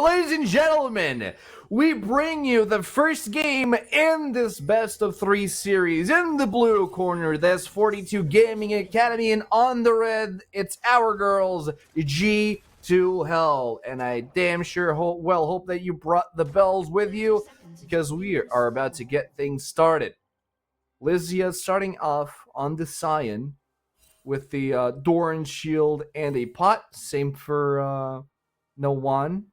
Ladies and gentlemen, we bring you the first game in this best of 3 series. In the blue corner, there's 42 Gaming Academy, and on the red, it's our girls, G2 Hell. And I damn sure hope that you brought the bells with you, because we are about to get things started. Lysia starting off on the Cyan with the Doran shield and a pot. Same for No One.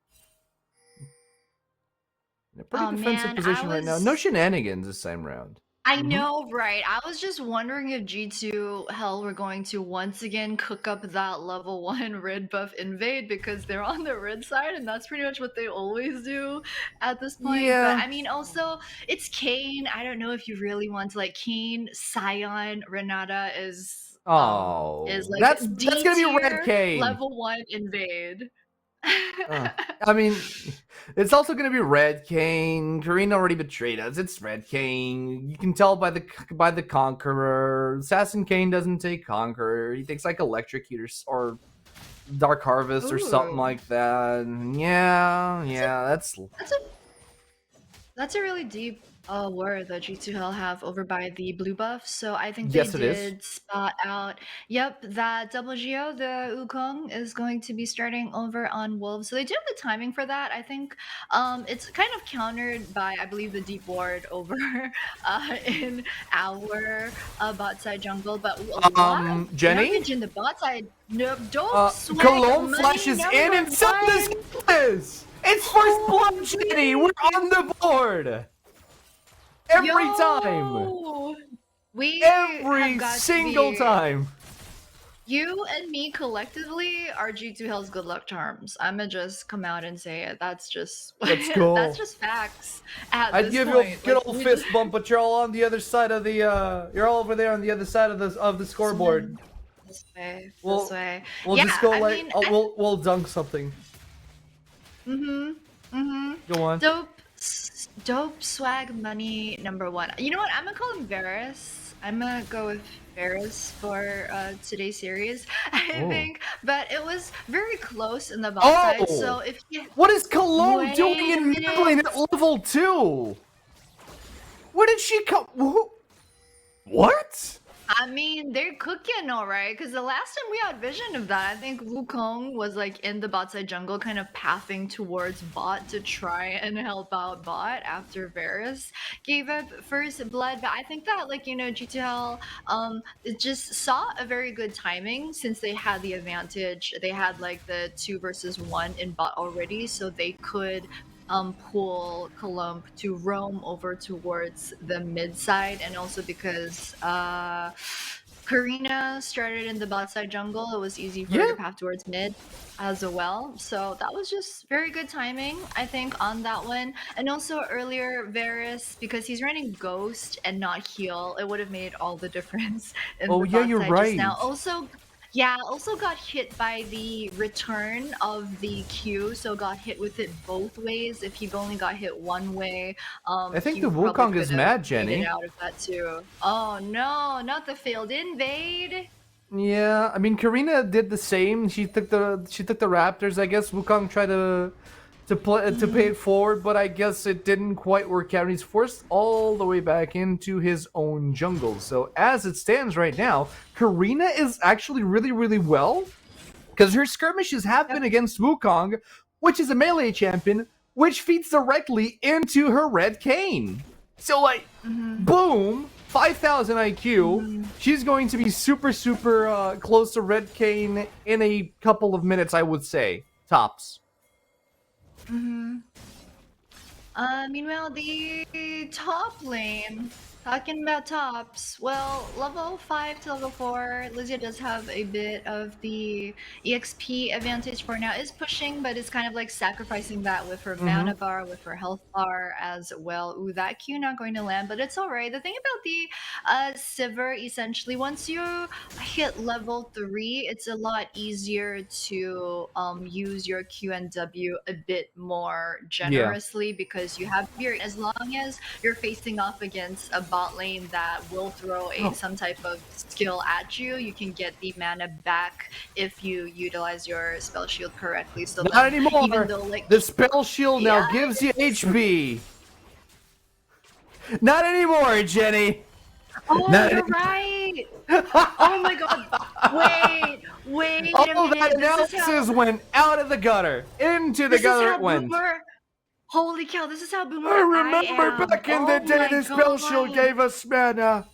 In a pretty defensive position right now. No shenanigans this time round. I know, right? I was just wondering if G2 Hell were going to once again cook up that level 1 red buff invade, because they're on the red side and that's pretty much what they always do at this point. Yeah. But I mean, also, it's Kayn. I don't know if you really want to, like, Kayn, Sion, Renata is like that's gonna be red Kayn. level 1 invade. I mean, it's also going to be red Kayn. Karina already betrayed us. It's red Kayn. You can tell by the Conqueror. Assassin Kayn doesn't take Conqueror. He takes like Electrocute or Dark Harvest or something like that. Yeah, that's a really deep word that G2 Hell have over by the blue buff. So I think they did spot out. Yep, that double Geo, the Wukong, is going to be starting over on Wolves. So they do have the timing for that. I think it's kind of countered by, I believe, the deep ward over in our bot side jungle. But Jenny in the bot side. No, don't swag Cologne flashes in and something is. It's first blood, Jenny. We're on the board. Every time. Every single time. You and me collectively are G2 Hell's good luck charms. I'ma just come out and say it. That's just Let's go. That's just facts. I'd give you a good old fist bump, but you're all on the other side of the you're all over there on the other side of the scoreboard. This way. We'll just go we'll dunk something. Go on. Dope swag money number 1. You know what? I'm gonna call him Varus. I'm gonna go with Varus for today's series, I think. But it was very close in the bot side. So if what is Cologne doing in mid lane at level 2? Where did she come? What? I mean, they're cooking, all right. Because the last time we had vision of that, I think Wukong was like in the bot side jungle, kind of pathing towards bot to try and help out bot after Varus gave up first blood. But I think that, like, you know, G2L it just saw a very good timing since they had the advantage. They had like the 2 versus 1 in bot already, so they could pull Columb to roam over towards the mid side, and also because Karina started in the bot side jungle, it was easy for her to path towards mid as well. So that was just very good timing, I think, on that one. And also earlier, Varus, because he's running Ghost and not Heal, it would have made all the difference in the bot side just now. Also got hit by the return of the Q, so got hit with it both ways. If he'd only got hit one way, I think the Wukong is mad, Jenny. Out of that too. Oh no, not the failed invade. Yeah, I mean, Karina did the same. She took the Raptors. I guess Wukong tried to pay it forward, but I guess it didn't quite work out. He's forced all the way back into his own jungle. So as it stands right now, Karina is actually really, really well, because her skirmishes have been against Wukong, which is a melee champion, which feeds directly into her red Kayn. So like, boom, 5,000 IQ. She's going to be super, super close to red Kayn in a couple of minutes, I would say, tops. Meanwhile, the top lane, talking about tops, well, level 5 to level 4, Lysia does have a bit of the EXP advantage for now. Is pushing, but it's kind of like sacrificing that with her mana bar, with her health bar as well. Ooh, that Q not going to land, but it's alright. The thing about the Sivir, essentially, once you hit level 3, it's a lot easier to use your Q and W a bit more generously, because you have your, as long as you're facing off against a bot bot lane that will throw some type of skill at you, you can get the mana back if you utilize your spell shield correctly. So Not then, anymore. even though like The spell shield now gives you HP. Not anymore, Jenny. Oh, Not you're right. Oh my god. Wait a All minute. that analysis went out of the gutter. Into the gutter it went. Boomer, holy cow, this is how Boomer I remember back in the day the spell shield gave us mana.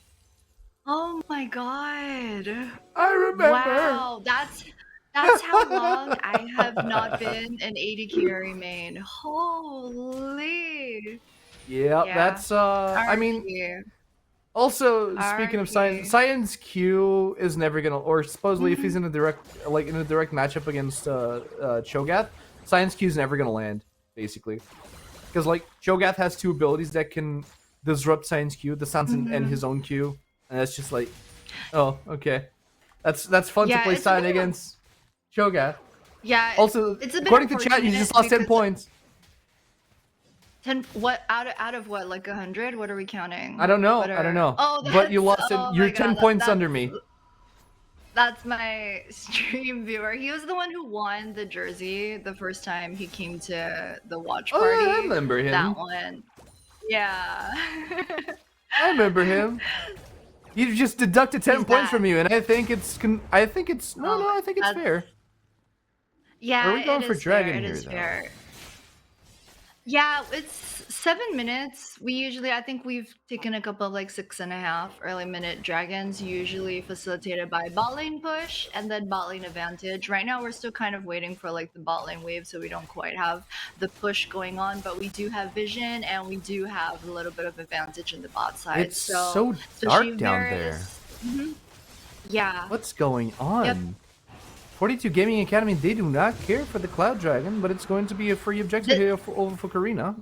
Oh my god. I remember. Wow, that's how long I have not been an AD carry main. Holy. Yeah, Yeah. that's I mean, also speaking of Science Q is never gonna, or supposedly if he's in a direct matchup against Cho'Gath, Science Q is never gonna land, basically, because like Cho'Gath has two abilities that can disrupt Science Q, the Sans and his own Q, and that's just like, oh, okay, that's fun to play Science against Cho'Gath. Yeah. Also, it's a bit according to chat, you just lost 10 points. 10 what out of what, like 100? What are we counting? I don't know. I don't know. Oh, but you lost it. You're 10 points under me. That's my stream viewer. He was the one who won the jersey the first time he came to the watch party. Oh, I remember him. That one. Yeah. I remember him. You just deducted 10 points from you, and I think it's fair. Yeah, are we going for dragon here, though? Fair. Yeah, it's 7 minutes. I think we've taken a couple of like 6.5 early minute dragons, usually facilitated by bot lane push and then bot lane advantage. Right now, we're still kind of waiting for like the bot lane wave, so we don't quite have the push going on, but we do have vision and we do have a little bit of advantage in the bot side. It's so dark down there. Yeah. What's going on? Yep. 42 Gaming Academy, they do not care for the Cloud Dragon, but it's going to be a free objective here over for Karina.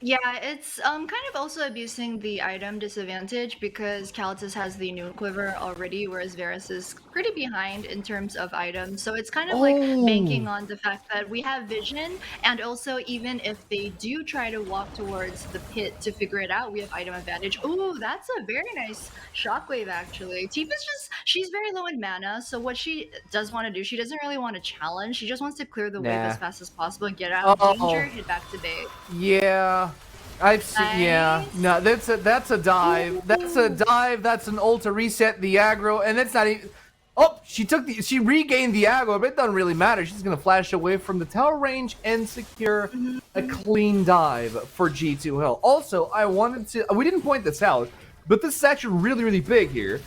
Yeah, it's kind of also abusing the item disadvantage because Kalitas has the new quiver already, whereas Varus is pretty behind in terms of items. So it's kind of like banking on the fact that we have vision, and also even if they do try to walk towards the pit to figure it out, we have item advantage. Ooh, that's a very nice shockwave actually. She's very low in mana, so what she does want to do, she doesn't really want to challenge. She just wants to clear the wave as fast as possible, get out of danger, hit back to bait. Yeah. I've seen, yeah, no, that's a dive. Ooh. That's a dive. That's an ult to reset the aggro, and that's not even. Oh, she regained the aggro, but it doesn't really matter. She's gonna flash away from the tower range and secure a clean dive for G2 Hill. Also, we didn't point this out, but this is actually really, really big here.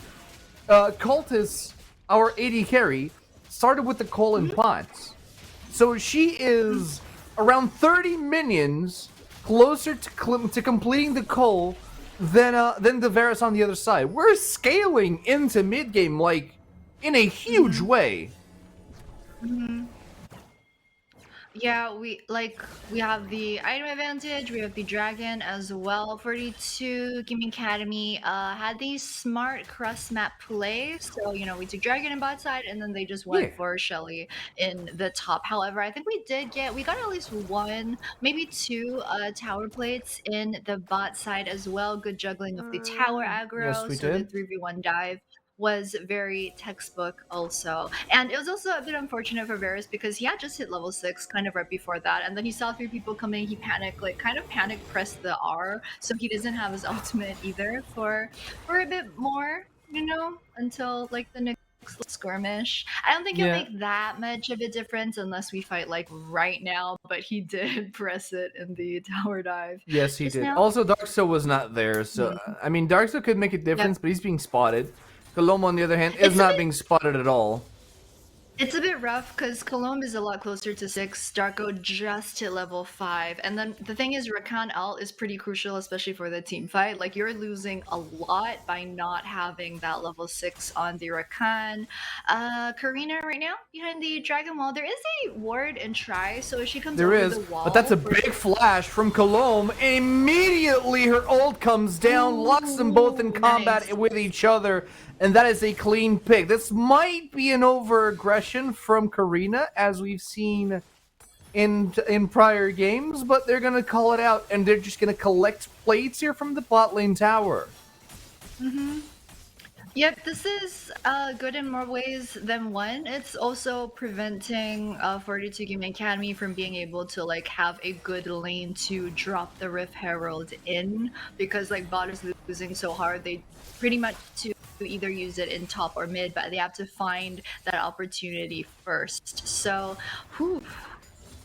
Cultist, our AD carry, started with the Cole and pots, so she is around 30 minions. Closer to completing the Cole than the Varus on the other side. We're scaling into mid game like in a huge way. Yeah, we have the item advantage, we have the dragon as well. 42 Gaming Academy had the smart cross map play, so we took dragon in bot side and then they just went for Shelly in the top. However, I think we got at least 1, maybe 2 tower plates in the bot side as well. Good juggling of the tower aggro. Yes, we did. The 3v1 dive was very textbook also. And it was also a bit unfortunate for Varus because he had just hit level 6 kind of right before that, and then he saw 3 people coming, he panicked, kind of panic pressed the R, so he doesn't have his ultimate either for a bit more, until like the next skirmish. I don't think he'll make that much of a difference unless we fight like right now, but he did press it in the tower dive. Yes, he did. Also, Darkso was not there, so I mean, Darkso could make a difference, but he's being spotted. Colombo, on the other hand, is not being spotted at all. It's a bit rough because Colombo is a lot closer to 6. Darko just hit level 5. And then the thing is, Rakan ult is pretty crucial, especially for the team fight. Like, you're losing a lot by not having that level 6 on the Rakan. Karina right now behind the Dragon Wall. There is a ward and try, so if she comes over the wall... but that's a big flash from Colombo. Immediately her ult comes down, locks them both in combat with each other. And that is a clean pick. This might be an over-aggression from Karina, as we've seen in prior games, but they're gonna call it out and they're just gonna collect plates here from the bot lane tower. Yep, this is good in more ways than one. It's also preventing 42 Gaming Academy from being able to like have a good lane to drop the Rift Herald in, because like bot is losing so hard, they pretty much to either use it in top or mid, but they have to find that opportunity first. So, whew.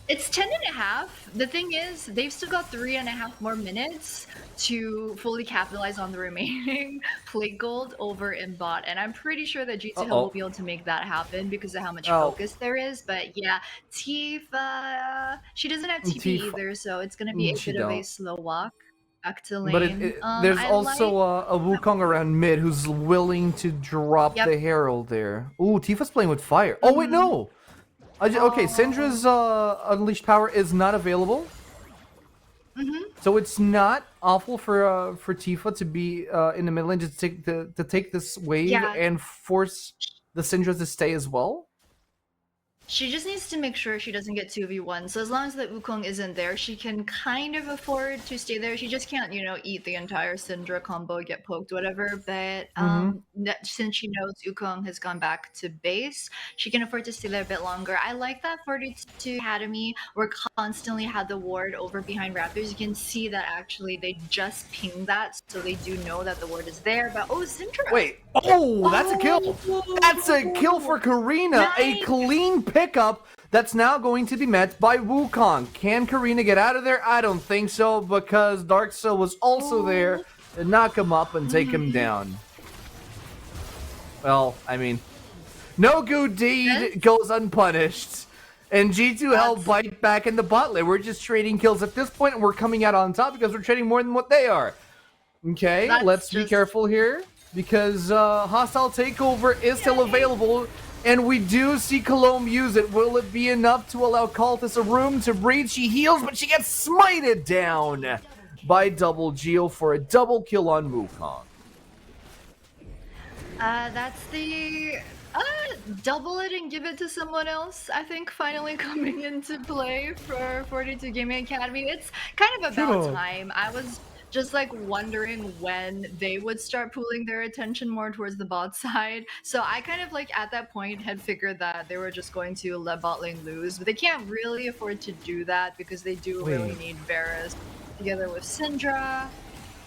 It's 10.5. The thing is, they've still got 3.5 more minutes to fully capitalize on the remaining plate gold over in bot. And I'm pretty sure that G2 will be able to make that happen because of how much focus there is. But yeah, Tifa, she doesn't have TP either, so it's going to be a bit of a slow walk back to lane. But there's also a Wukong around mid who's willing to drop the Herald there. Ooh, Tifa's playing with fire. Oh, wait, no! Okay, Syndra's Unleashed Power is not available. So it's not awful for Tifa to be in the mid lane to take this wave and force the Syndra to stay as well. She just needs to make sure she doesn't get 2v1. So as long as the Wukong isn't there, she can kind of afford to stay there. She just can't, you know, eat the entire Syndra combo, get poked, whatever. But since she knows Wukong has gone back to base, she can afford to stay there a bit longer. I like that 42 Academy were constantly had the ward over behind Raptors. You can see that actually they just pinged that, so they do know that the ward is there. But Syndra. Wait. Oh, that's a kill. That's a kill for Karina. Nice. A clean pickup that's now going to be met by Wukong. Can Karina get out of there? I don't think so, because Darkseid was also there to knock him up and take him down. Well, I mean, no good deed goes unpunished. And G2 held bite back in the bot lane. We're just trading kills at this point, and we're coming out on top because we're trading more than what they are. Okay, let's be careful here, because hostile takeover is still available, and we do see Colombe use it. Will it be enough to allow Cultist a room to breathe? She heals, but she gets smited down by Double Geo for a double kill on Wukong. That's the double it and give it to someone else, I think, finally coming into play for 42 Gaming Academy. It's kind of about time. I was just like wondering when they would start pooling their attention more towards the bot side. So I kind of like at that point had figured that they were just going to let bot lane lose, but they can't really afford to do that because they do really need Varus together with Syndra.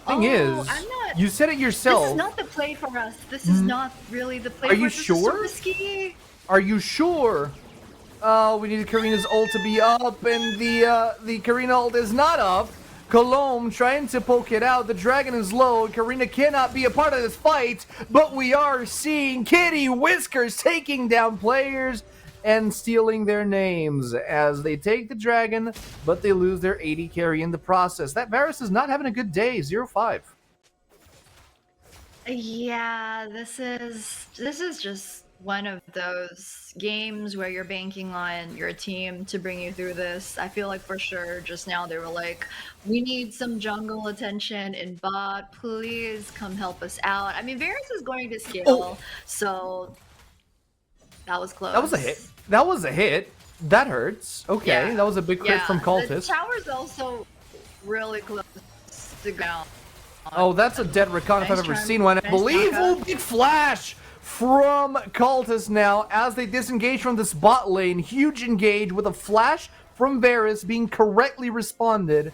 Thing is, you said it yourself. This is not the play for us. This is not really the play. Are you sure? Are you sure? Oh, we need Karina's ult to be up, and the Karina ult is not up. Colombe trying to poke it out. The dragon is low. Karina cannot be a part of this fight, but we are seeing Kitty Whiskers taking down players and stealing their names as they take the dragon, but they lose their 80 carry in the process. That Varus is not having a good day. 0-5. Yeah, this is just one of those games where you're banking on your team to bring you through this. I feel like for sure just now they were like, we need some jungle attention in bot. Please come help us out. I mean, Varus is going to scale, so that was close. That was a hit. That was a hit. That hurts. Okay, that was a big crit from Cultist. The tower's also really close to ground. Oh, that's a dead recon if I've ever seen one. I believe. Oh, big flash from Cultist now as they disengage from this bot lane. Huge engage with a flash from Varus being correctly responded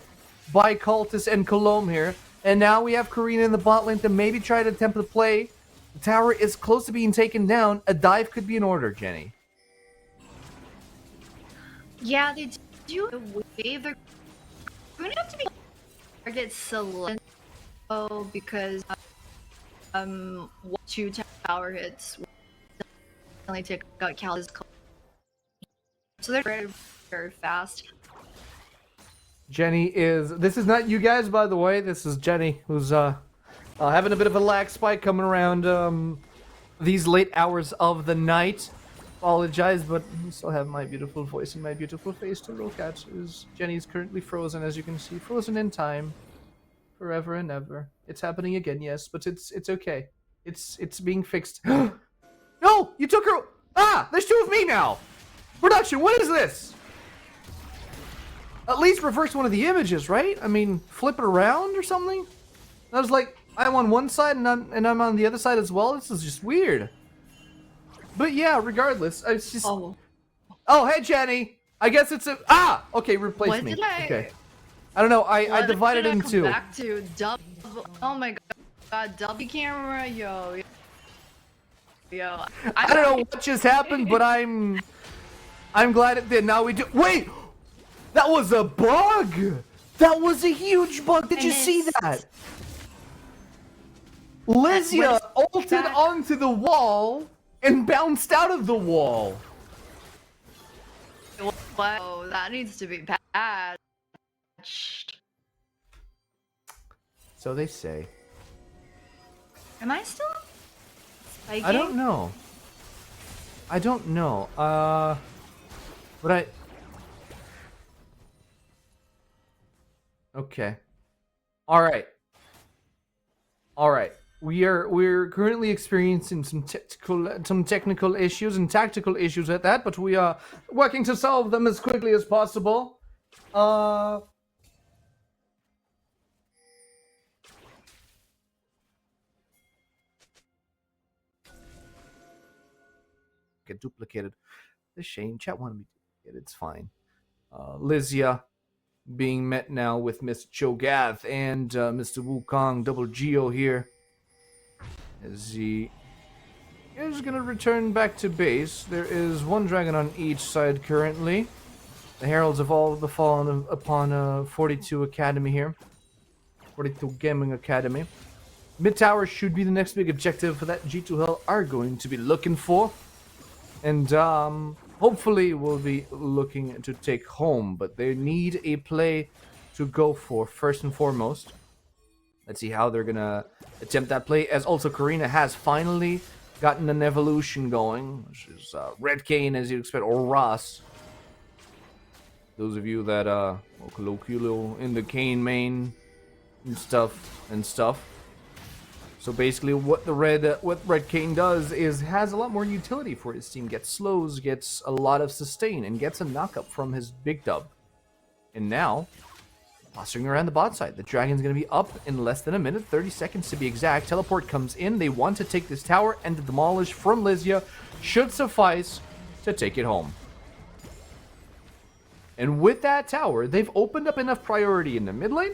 by Cultist and Colombe here. And now we have Karina in the bot lane to maybe try to attempt to play. The tower is close to being taken down. A dive could be in order, Jenny. Yeah, they do a wave. They're going to have to be target select because 2 tower hits only take out Cal's. So they're very, very fast. Jenny is. This is not you guys, by the way. This is Jenny, who's having a bit of a lag spike coming around these late hours of the night. Apologize, but I still have my beautiful voice and my beautiful face to look at. Jenny's currently frozen, as you can see, frozen in time, forever and ever. It's happening again, yes, but it's okay. It's being fixed. No, you took her. Ah, there's 2 of me now. Production, what is this? At least reverse one of the images, right? I mean, flip it around or something? I was like, I'm on one side and I'm on the other side as well. This is just weird. But yeah, regardless, it's just... Oh, hey, Jenny! I guess it's a... Ah! Okay, replace What me. did I... Okay. I don't know, I divided it in two. Back to double... Oh my god, double camera, yo. I don't know what just happened, but I'm glad it did. Now we do... Wait! That was a bug! That was a huge bug! Did you see that? Lysia ulted onto the wall and bounced out of the wall. Wow, that needs to be patched. So they say. Am I still spiking? I don't know. I don't know. But I... Okay. Alright. Alright. We're currently experiencing some technical issues and tactical issues at that, but we are working to solve them as quickly as possible. Get duplicated. It's a shame. Chat wanted me to duplicate. It's fine. Lysia being met now with Miss Cho'Gath and Mr. Wukong Double Geo here. As he is going to return back to base. There is one dragon on each side currently. The heralds have all fallen upon 42 Academy here. 42 Gaming Academy. Mid tower should be the next big objective that G2 Hell are going to be looking for. And hopefully we'll be looking to take home. But they need a play to go for first and foremost. Let's see how they're going to attempt that play. As also Karina has finally gotten an evolution going. Which is Red Cane, as you'd expect, or Ross. Those of you that colloquial in the Cane main and stuff. So basically what Red Cane does is has a lot more utility for his team. Gets slows, gets a lot of sustain, and gets a knockup from his big dub. And now, posturing around the bot side. The dragon's going to be up in less than a minute, 30 seconds to be exact. Teleport comes in. They want to take this tower, and the demolish from Lysia should suffice to take it home. And with that tower, they've opened up enough priority in the mid lane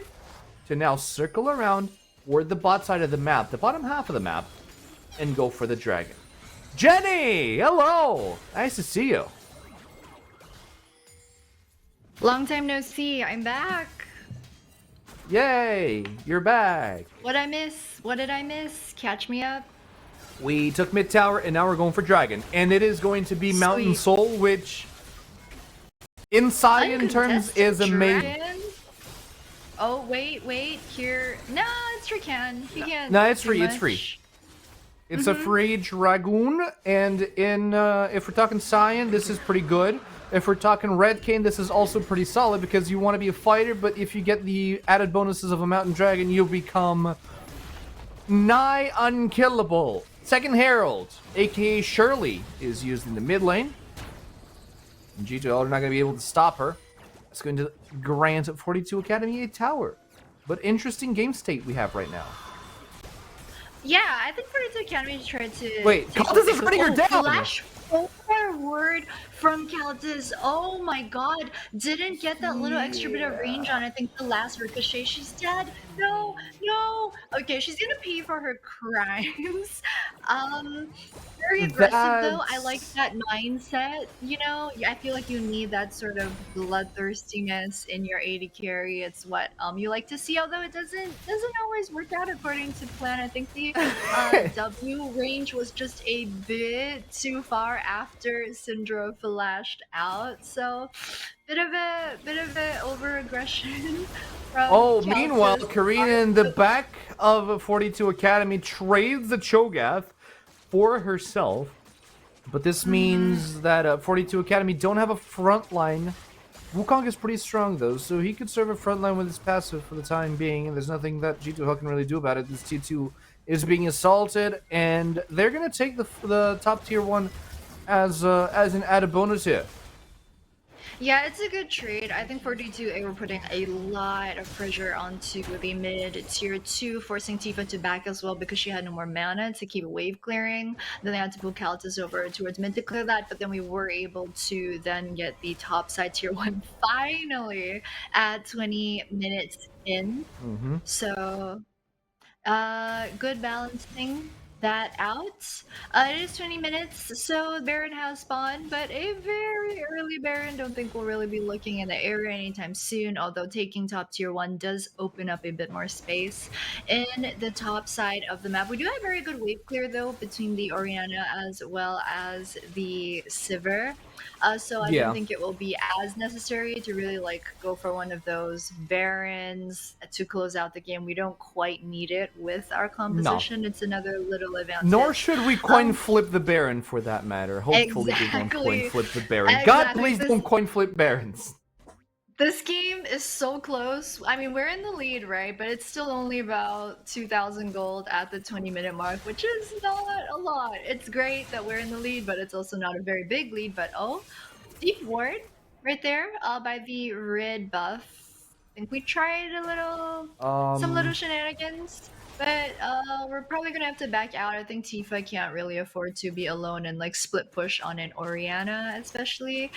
to now circle around toward the bot side of the map, the bottom half of the map, and go for the dragon. Jenny! Hello! Nice to see you. Long time no see. I'm back. Yay! You're back. What'd I miss? What did I miss? Catch me up. We took mid tower, and now we're going for dragon. And it is going to be Mountain Soul, which in Saiyan terms is amazing. Oh, wait. Here. No, it's Rakan. He can't. No, it's free. It's free. It's a free dragoon, and in if we're talking Saiyan, this is pretty good. If we're talking Red Cane, this is also pretty solid because you want to be a fighter, but if you get the added bonuses of a mountain dragon, you'll become nigh unkillable. Second Herald, aka Shirley, is used in the mid lane. And G2 are not going to be able to stop her. It's going to grant 42 Academy a tower. But interesting game state we have right now. Yeah, I think 42 Academy tried to... Wait, Caldas is running her down! Flash forward from Caldas. Oh my god. Didn't get that little extra bit of range on, I think, the last ricochet. She's dead. No. Okay, she's gonna pay for her crimes. Very aggressive though. I like that mindset. You know, I feel like you need that sort of bloodthirstiness in your AD carry. It's what you like to see, although it doesn't always work out according to plan. I think the W range was just a bit too far after Syndra flashed out. So bit of a over aggression. Meanwhile, Karina in the back of 42 Academy trades the Cho'Gath for herself. But this means that 42 Academy don't have a front line. Wukong is pretty strong though, so he could serve a front line with his passive for the time being, and there's nothing that G2 Hell can really do about it. This T2 is being assaulted, and they're gonna take the top tier one as an added bonus here. Yeah, it's a good trade. I think 42A were putting a lot of pressure onto the mid tier 2, forcing Tifa to back as well because she had no more mana to keep wave clearing. Then they had to pull Caltus over towards mid to clear that, but then we were able to then get the top side tier 1 finally at 20 minutes in. So good balancing that out. It is 20 minutes, so Baron has spawned, but a very early Baron. Don't think we'll really be looking in the area anytime soon, although taking top tier 1 does open up a bit more space in the top side of the map. We do have very good wave clear, though, between the Orianna as well as the Sivir. So I don't think it will be as necessary to really like go for one of those Barons to close out the game. We don't quite need it with our composition. It's another little advantage. Nor should we coin flip the Baron for that matter. Hopefully we won't coin flip the Baron. God, please don't coin flip Barons. This game is so close. I mean, we're in the lead, right? But it's still only about 2,000 gold at the 20-minute mark, which is not a lot. It's great that we're in the lead, but it's also not a very big lead. But oh, deep ward right there by the red buff. I think we tried a little, some little shenanigans. But we're probably gonna have to back out. I think Tifa can't really afford to be alone and like split push on an Orianna, especially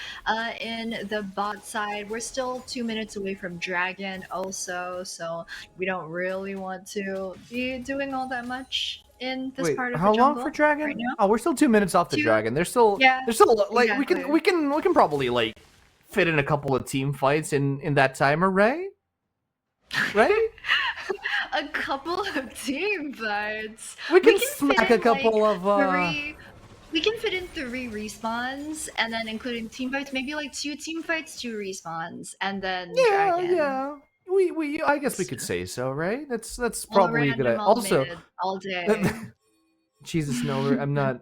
in the bot side. We're still 2 minutes away from Dragon also, so we don't really want to be doing all that much in this part of the jungle. How long for Dragon? Right now? Oh, we're still 2 minutes off the Dragon. There's still like exactly. we can probably like fit in a couple of team fights in that timer, right? Right? A couple of team fights. We can smack a couple of We can fit in 3 respawns, and then including team fights, maybe like 2 team fights, 2 respawns, and then Dragon. Yeah. We I guess we could say so, right? That's probably a good idea. Also, all day. Jesus, no, I'm not.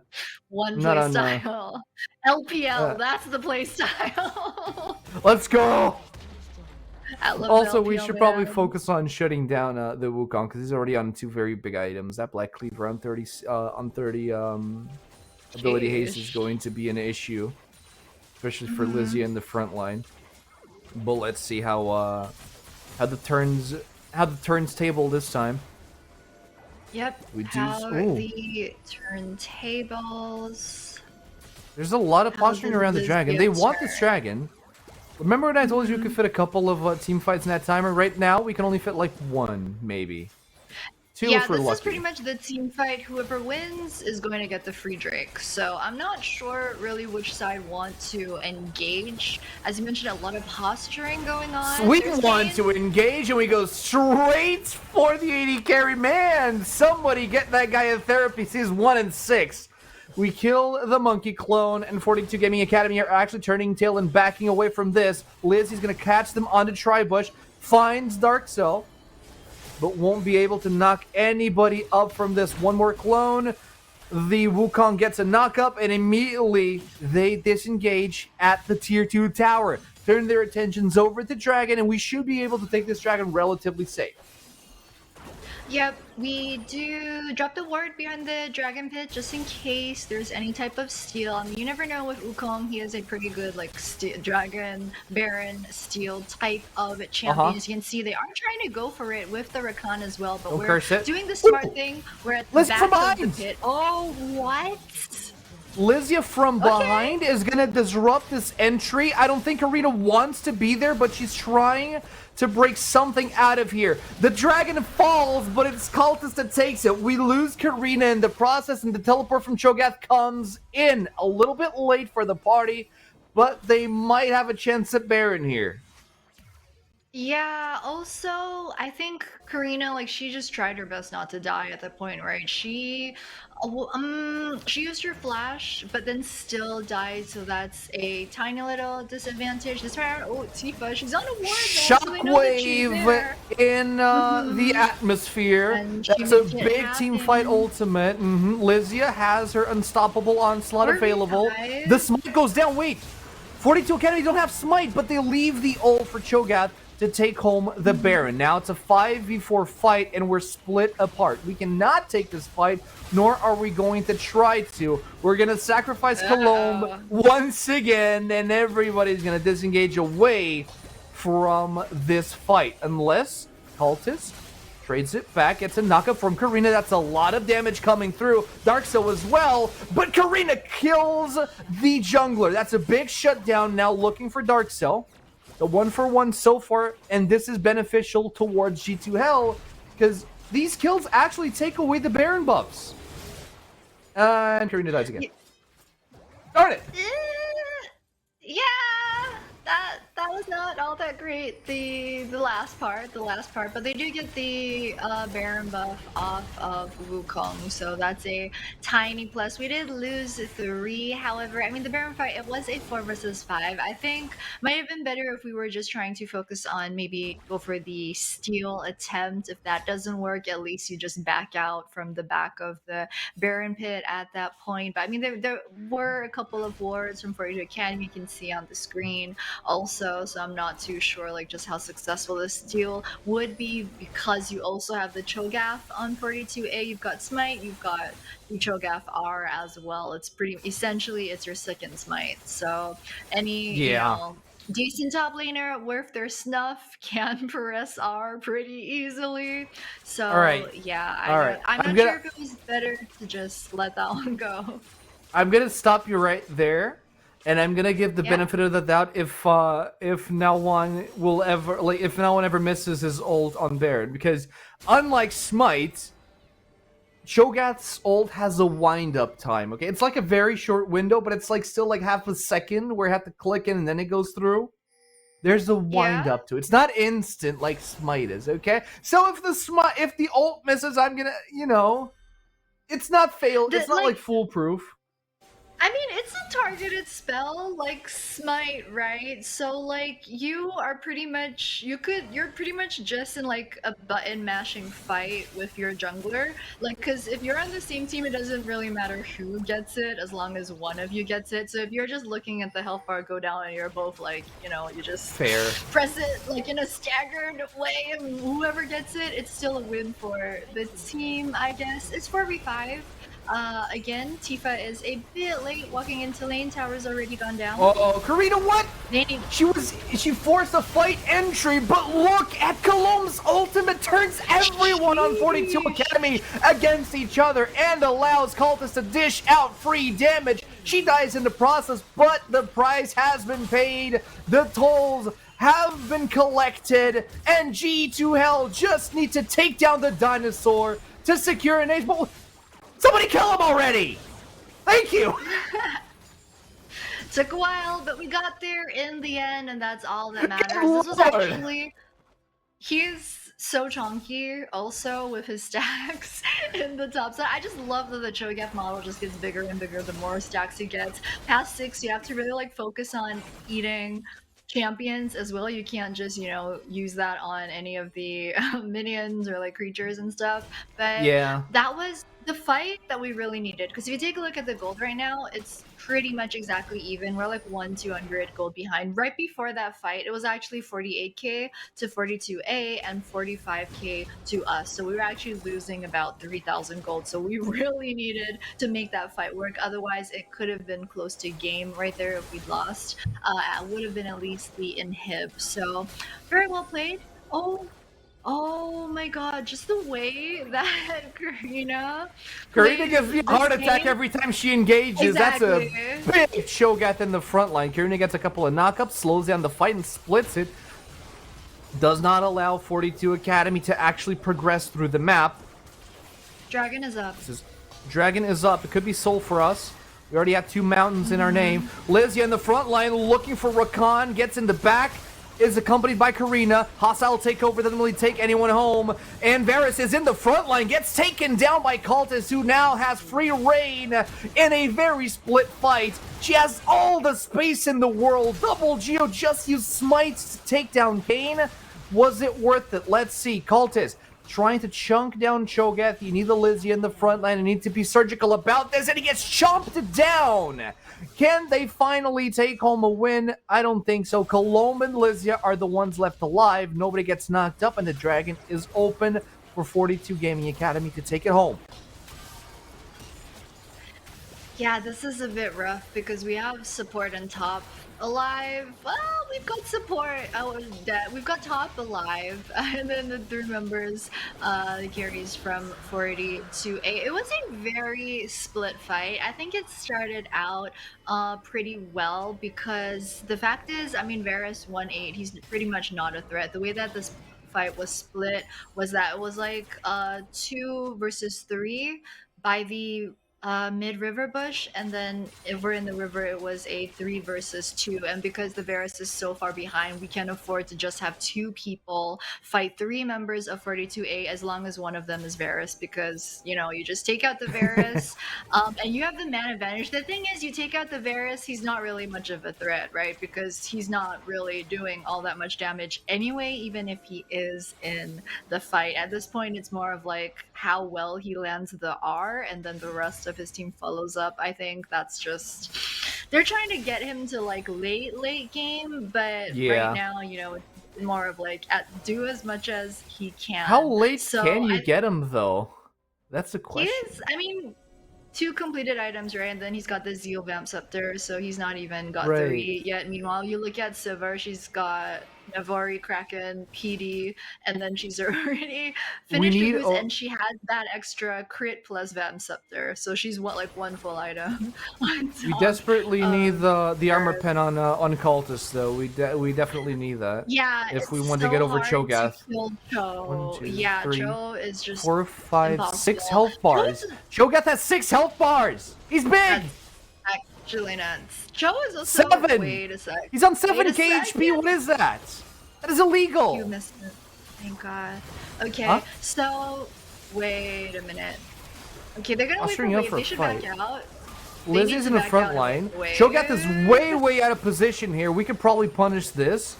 One play style. LPL, that's the play style. Let's go. Also, LPL, we should probably focus on shutting down the Wukong because he's already on 2 very big items. That Black Cleaver on 30 ability haste is going to be an issue, especially for Lizzie in the front line. But let's see how the turns table this time. Yep. We do. The turntables. There's a lot of posturing around the Dragon. They want this Dragon. Remember when I told you we could fit a couple of team fights in that timer? Right now, we can only fit like 1, maybe. 2 if we're lucky. This is pretty much the team fight. Whoever wins is going to get the free Drake. So I'm not sure really which side want to engage. As you mentioned, a lot of posturing going on. We want to engage, and we go straight for the 80 carry. Man, somebody get that guy in therapy. He's 1 and 6. We kill the Monkey Clone, and 42 Gaming Academy are actually turning tail and backing away from this. Liz is going to catch them onto Tribush, finds Dark Cell, but won't be able to knock anybody up from this. One more clone. The Wukong gets a knock up, and immediately they disengage at the tier 2 tower. Turn their attentions over to Dragon, and we should be able to take this Dragon relatively safe. Yep, we do drop the ward behind the Dragon Pit just in case there's any type of steal. I mean, you never know with Wukong. He is a pretty good like Dragon, Baron, steal type of champion. As you can see, they are trying to go for it with the Rakan as well, but we're doing the smart thing. We're at the back of the pit. Oh, what? Lizia from behind is going to disrupt this entry. I don't think Arena wants to be there, but she's trying to break something out of here. The Dragon falls, but it's Cultist that takes it. We lose Karina in the process, and the teleport from Cho'Gath comes in a little bit late for the party, but they might have a chance at Baron here. Yeah, also, I think Karina, like, she just tried her best not to die at that point, right? She used her flash, but then still died, so that's a tiny little disadvantage. This round, Tifa, she's on a ward, Shockwave in the atmosphere. And that's a big team fight ultimate. Lizia has her unstoppable onslaught available. The smite goes down. Wait, 42 Academy don't have smite, but they leave the ult for Cho'Gath. to take home the Baron. Now it's a 5v4 fight, and we're split apart. We cannot take this fight, nor are we going to try to. We're going to sacrifice Colombe once again, and everybody's going to disengage away from this fight. Unless Cultist trades it back, gets a knockup from Karina. That's a lot of damage coming through. Darkseid as well, but Karina kills the jungler. That's a big shutdown now, looking for Darkseid. The 1-for-1 so far, and this is beneficial towards G2 Hell, because these kills actually take away the Baron buffs. And Karina dies again. Darn it! Yeah, that was not all that great. The last part, but they do get the Baron buff off of Wukong, so that's a tiny plus. We did lose 3, however, I mean the Baron fight, it was a 4 versus 5. I think might have been better if we were just trying to focus on maybe go for the steal attempt. If that doesn't work, at least you just back out from the back of the Baron pit at that point. But I mean there were a couple of wards from 42 Academy you can see on the screen also, so I'm not too sure like just how successful this steal would be, because you also have the Cho'Gath on 42A, you've got Smite, you've got the Cho'Gath R as well. It's pretty essentially it's your second Smite, so any you know, decent top laner worth their snuff can press R pretty easily. So I'm not sure if it was better to just let that one go. I'm gonna stop you right there. And I'm gonna give the benefit of the doubt if no one ever misses his ult on Baron, because unlike Smite, Cho'Gath's ult has a wind-up time. Okay, it's like a very short window, but it's like still like half a second where you have to click in and then it goes through. There's a wind-up to it. It's not instant like Smite is. Okay, so if the ult misses, I'm gonna it's not fail. It's not like foolproof. I mean, it's a targeted spell like Smite, right? So like you're pretty much just in like a button mashing fight with your jungler. Like, cause if you're on the same team, it doesn't really matter who gets it as long as one of you gets it. So if you're just looking at the health bar go down and you're both like, you just press it like in a staggered way, and whoever gets it, it's still a win for the team, I guess. It's 4v5. Again, Tifa is a bit late walking into lane. Tower's already gone down. Oh, Karina, what? She forced a fight entry, but look at Colombe's ultimate turns everyone on 42 Academy against each other and allows Cultist to dish out free damage. She dies in the process, but the price has been paid. The tolls have been collected, and G2 Hell just need to take down the dinosaur to secure an ace. But somebody kill him already! Thank you! Took a while, but we got there in the end, and that's all that matters. This was actually... He's so chonky, also, with his stacks in the top side. I just love that the Cho'Gath model just gets bigger and bigger the more stacks he gets. Past 6, you have to really, focus on eating champions as well. You can't just, use that on any of the minions or, creatures and stuff. But that was the fight that we really needed, because if you take a look at the gold right now, it's pretty much exactly even. We're 200 gold behind. Right before that fight, it was actually 48k to 42A and 45k to us, so we were actually losing about 3,000 gold. So we really needed to make that fight work, otherwise it could have been close to game right there. If we'd lost, it would have been at least the inhib. So very well played. Oh my god, just the way that Karina gives me a heart attack every time she engages. Exactly. That's a big Cho'Gath in the front line. Karina gets a couple of knockups, slows down the fight, and splits it. Does not allow 42 Academy to actually progress through the map. Dragon is up. Dragon is up. It could be Soul for us. We already have 2 mountains in our name. Lysia in the front line looking for Rakan. Gets in the back. Is accompanied by Karina. Hostile takeover doesn't really take anyone home. And Varus is in the front line. Gets taken down by Cultist, who now has free reign in a very split fight. She has all the space in the world. Double Geo just used smites to take down Kayn. Was it worth it? Let's see. Cultist trying to chunk down Cho'Gath. You need the Lizzie in the front line. You need to be surgical about this, and he gets chomped down. Can they finally take home a win? I don't think so. Colomb and Lizzie are the ones left alive. Nobody gets knocked up, and the Dragon is open for 42 Gaming Academy to take it home. Yeah, this is a bit rough because we have support and top alive. Well, we've got support. We've got top alive, and then the 3 members, the carries from 40 to 8. It was a very split fight. I think it started out pretty well because the fact is, I mean, Varus won 8. He's pretty much not a threat. The way that this fight was split was that it was like 2 versus 3 by the mid river bush, and then if we're in the river it was a 3 versus 2, and because the Varus is so far behind, we can't afford to just have 2 people fight 3 members of 42A as long as one of them is Varus, because you know, you just take out the Varus and you have the man advantage. The thing is, you take out the Varus, he's not really much of a threat, right? Because he's not really doing all that much damage anyway, even if he is in the fight. At this point it's more of like how well he lands the R, and then the rest of his team follows up. I think that's just, they're trying to get him to like late game, but right now, you know, it's more of like do as much as he can. How late can you get him though? That's the question. He is, I mean, 2 completed items, right? And then he's got the Zeal Vamp Scepter, so he's not even got 3 yet. Meanwhile, you look at Sivir, she's got Navari, Kraken, PD, and then she's already finished her boost, and she has that extra crit plus Vamp Scepter, so she's like 1 full item. We desperately need the armor pen on Cultist though. We definitely need that. Yeah, if we want to get over Cho'Gath. Cho. 1, 2, yeah, 3, Cho is just 4, 5, impossible. 6 health bars. Cho'Gath has 6 health bars. He's big. That's actually nuts. Cho is also 7. Wait a sec. He's on 7 HP. What is that? That is illegal. You missed it. Thank God. Okay, Huh? so wait a minute. Okay, they're gonna Ushering wait up for for They a should fight. back out. Lizzie's in the front line. Cho'Gath is way out of position here. We could probably punish this.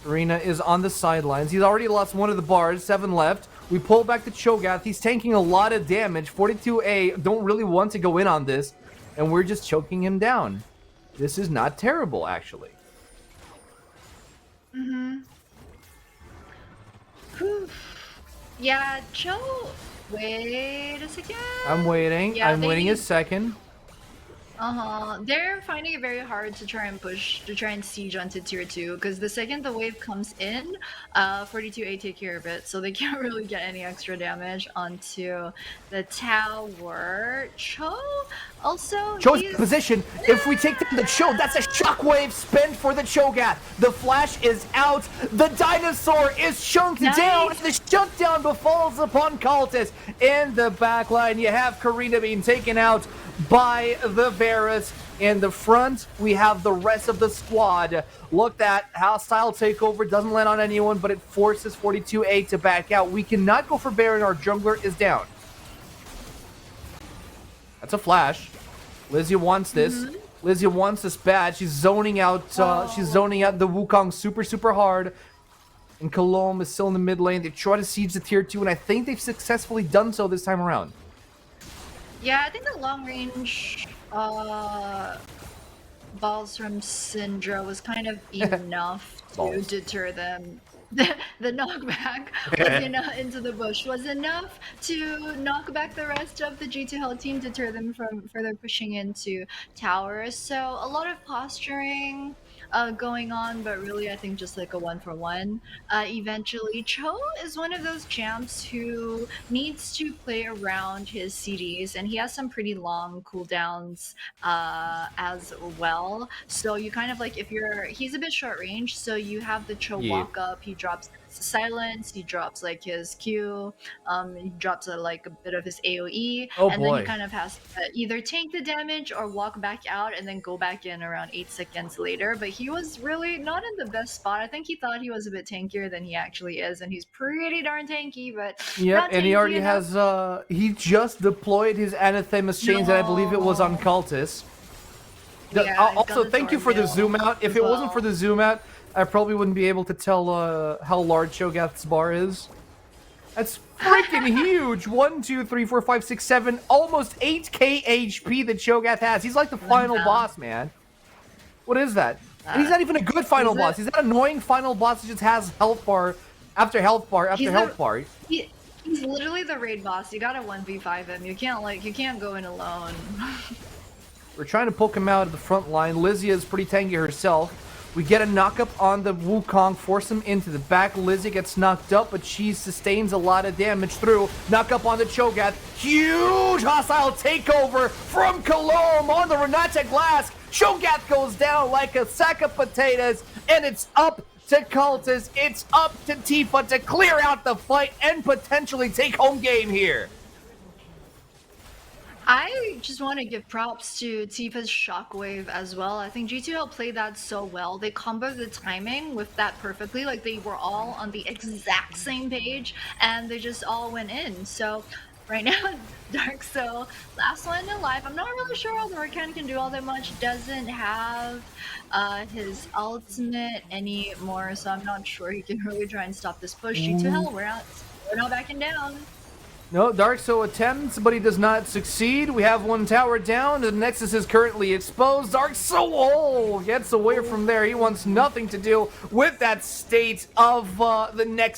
Arena is on the sidelines. He's already lost one of the bars. 7 left. We pull back to Cho'Gath. He's tanking a lot of damage. 42A don't really want to go in on this, and we're just choking him down. This is not terrible, actually. Yeah, Cho. Wait a second. I'm waiting. Yeah, I'm waiting a second. They're finding it very hard to try and push, to try and siege onto tier 2, because the second the wave comes in, 42A take care of it, so they can't really get any extra damage onto the tower. Cho also, Cho's position. If we take down the Cho, that's a shockwave spent for the Cho'Gath. The flash is out. The dinosaur is chunked down. The shutdown befalls upon Cultist. In the back line, you have Karina being taken out by the Varus. In the front, we have the rest of the squad. Look at hostile takeover. Doesn't land on anyone, but it forces 42A to back out. We cannot go for Baron. Our jungler is down. That's a flash. Lizzie wants this. Lizzie wants this bad. She's zoning out. She's zoning out the Wukong super hard. And Colomb is still in the mid lane. They try to siege the tier 2, and I think they've successfully done so this time around. Yeah, I think the long range balls from Syndra was kind of enough to deter them. The knockback was into the bush was enough to knock back the rest of the G2 Health team, deter them from further pushing into towers. So a lot of posturing going on, but really I think just like a 1-for-1. Eventually, Cho is one of those champs who needs to play around his CDs, and he has some pretty long cooldowns as well. So you kind of like, he's a bit short range, so you have the Cho walk up, he drops silence, he drops like his Q, he drops like a bit of his AoE, and then he kind of has to either tank the damage or walk back out and then go back in around 8 seconds later. But he was really not in the best spot. I think he thought he was a bit tankier than he actually is, and he's pretty darn tanky, but yep, and he already has he just deployed his Anathema's chains, and I believe it was on Cultist. Yeah, also, thank you for the zoom out. If it wasn't for the zoom out, I probably wouldn't be able to tell how large Cho'Gath's bar is. That's freaking huge. 1, 2, 3, 4, 5, 6, 7, almost 8k HP that Cho'Gath has. He's like the final boss, man. What is that? And he's not even a good final boss. He's that annoying final boss that just has health bar after health bar after health bar. He's literally the raid boss. You gotta 1v5 him. You can't go in alone. We're trying to poke him out at the front line. Lizzie is pretty tanky herself. We get a knockup on the Wukong, force him into the back. Lizzie gets knocked up, but she sustains a lot of damage through. Knockup on the Cho'Gath. Huge hostile takeover from Cologne on the Renata Glass. Cho'Gath goes down like a sack of potatoes, and it's up to Cultist. It's up to Tifa to clear out the fight and potentially take home game here. I just want to give props to Tifa's Shockwave as well. I think G2L played that so well. They comboed the timing with that perfectly. Like, they were all on the exact same page, and they just all went in. So, right now, Dark Soul, last one in life. I'm not really sure how the Hurricane can do all that much. Doesn't have his ultimate anymore, so I'm not sure he can really try and stop this push. G2L, we're not backing down. No, Dark Soul attempts, but he does not succeed. We have one tower down. The Nexus is currently exposed. Dark Soul gets away from there. He wants nothing to do with that state of the Nexus.